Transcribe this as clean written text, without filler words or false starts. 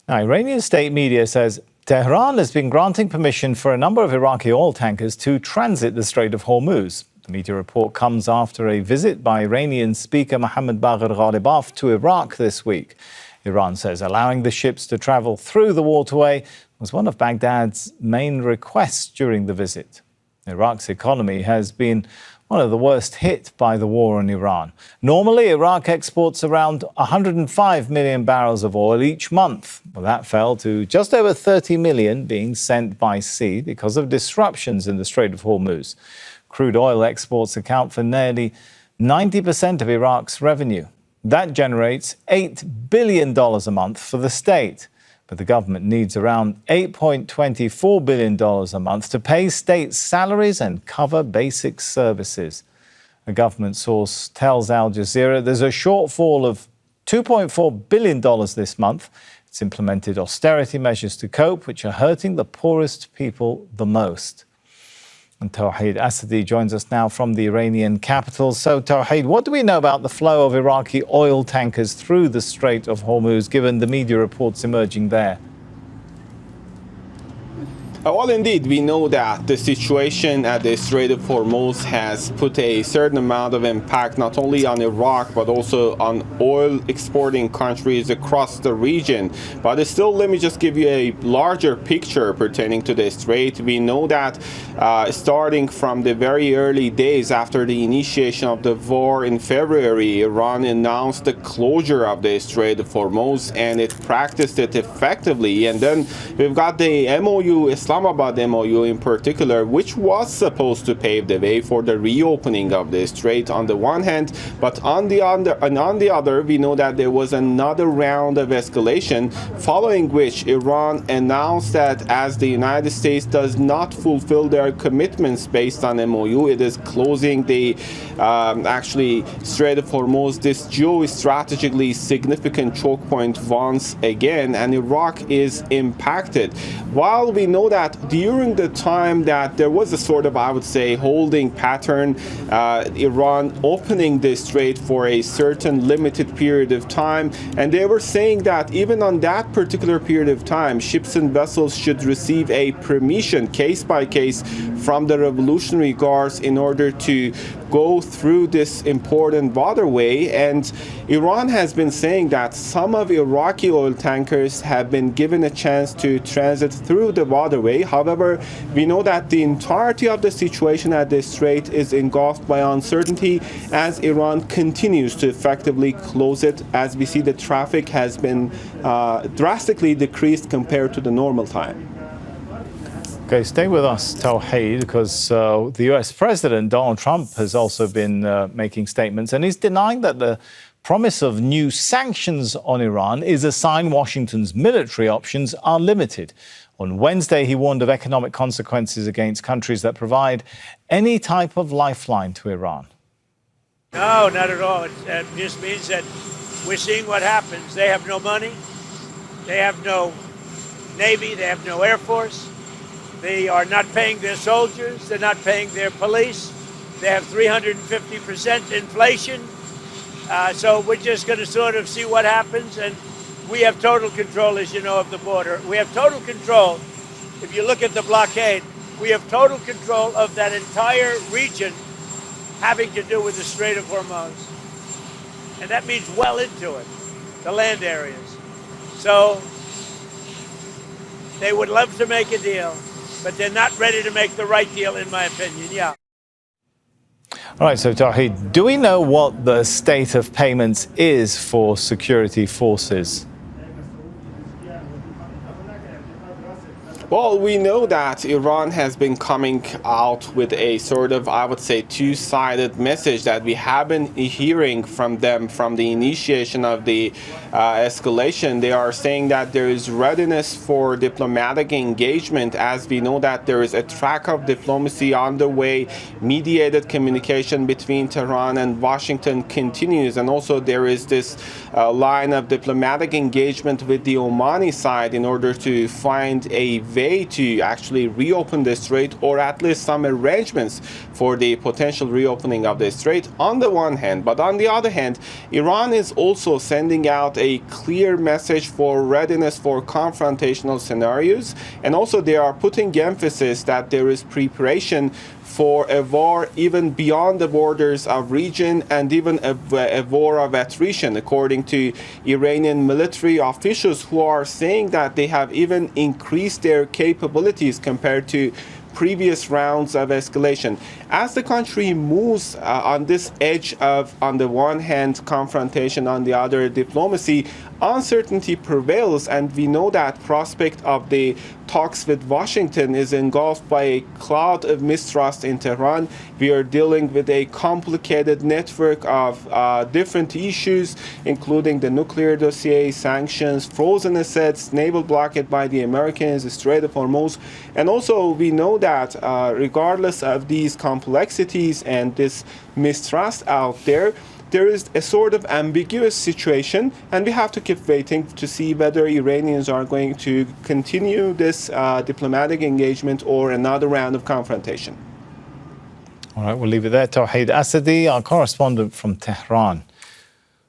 Now, Iranian state media says Tehran has been granting permission for a number of Iraqi oil tankers to transit the Strait of Hormuz. The media report comes after a visit by Iranian Speaker Mohammad Bagher Ghalibaf to Iraq this week. Iran says allowing the ships to travel through the waterway was one of Baghdad's main requests during the visit. Iraq's economy has been one of the worst hit by the war in Iran. Normally, Iraq exports around 105 million barrels of oil each month. Well, that fell to just over 30 million being sent by sea because of disruptions in the Strait of Hormuz. Crude oil exports account for nearly 90% of Iraq's revenue. That generates $8 billion a month for the state. But the government needs around $8.24 billion a month to pay state salaries and cover basic services. A government source tells Al Jazeera there's a shortfall of $2.4 billion this month. It's implemented austerity measures to cope, which are hurting the poorest people the most. And Tohid Asadi joins us now from the Iranian capital. So, Tohid, what do we know about the flow of Iraqi oil tankers through the Strait of Hormuz, given the media reports emerging there? Well, indeed, we know that the situation at the Strait of Hormuz has put a certain amount of impact not only on Iraq, but also on oil exporting countries across the region. But still, let me just give you a larger picture pertaining to the Strait. We know that starting from the very early days after the initiation of the war in February, Iran announced the closure of the Strait of Hormuz, and it practiced it effectively. And then we've got the MOU, Islamabad MOU in particular, which was supposed to pave the way for the reopening of the strait on the one hand, but on the other, we know that there was another round of escalation, following which Iran announced that as the United States does not fulfill their commitments based on MOU, it is closing the actually Strait of Hormuz, this geostrategically significant choke point, once again, and Iraq is impacted. While we know that during the time that there was a sort of, I would say, holding pattern, Iran opening the strait for a certain limited period of time, and they were saying that even on that particular period of time, ships and vessels should receive a permission, case by case, from the Revolutionary Guards in order to go through this important waterway. And Iran has been saying that some of Iraqi oil tankers have been given a chance to transit through the waterway. However, we know that the entirety of the situation at the strait is engulfed by uncertainty as Iran continues to effectively close it, as we see the traffic has been drastically decreased compared to the normal time. Okay, stay with us, Tohid, because the US President, Donald Trump, has also been making statements, and he's denying that the promise of new sanctions on Iran is a sign Washington's military options are limited. On Wednesday, he warned of economic consequences against countries that provide any type of lifeline to Iran. No, not at all. It just means that we're seeing what happens. They have no money. They have no Navy. They have no Air Force. They are not paying their soldiers. They're not paying their police. They have 350% inflation. So we're just going to sort of see what happens. And we have total control, as you know, of the border. We have total control. If you look at the blockade, we have total control of that entire region having to do with the Strait of Hormuz. And that means well into it, the land areas. So they would love to make a deal, but they're not ready to make the right deal, in my opinion, yeah. All right, so Tohid, do we know what the state of payments is for security forces? Well, we know that Iran has been coming out with a sort of, I would say, two-sided message that we have been hearing from them from the initiation of the escalation. They are saying that there is readiness for diplomatic engagement, as we know that there is a track of diplomacy on the way. Mediated communication between Tehran and Washington continues, and also there is this line of diplomatic engagement with the Omani side in order to find a way way to actually reopen the strait, or at least some arrangements for the potential reopening of the strait on the one hand. But on the other hand, Iran is also sending out a clear message for readiness for confrontational scenarios, and also they are putting emphasis that there is preparation for a war even beyond the borders of region, and even a war of attrition, according to Iranian military officials, who are saying that they have even increased their capabilities compared to previous rounds of escalation. As the country moves on this edge of, on the one hand, confrontation, on the other, diplomacy, uncertainty prevails, and we know that prospect of the talks with Washington is engulfed by a cloud of mistrust in Tehran. We are dealing with a complicated network of different issues, including the nuclear dossier, sanctions, frozen assets, naval blockade by the Americans, the Strait of Hormuz. And also we know that regardless of these complexities and this mistrust out there, there is a sort of ambiguous situation, and we have to keep waiting to see whether Iranians are going to continue this diplomatic engagement or another round of confrontation. All right, we'll leave it there. Tohid Asadi, our correspondent from Tehran.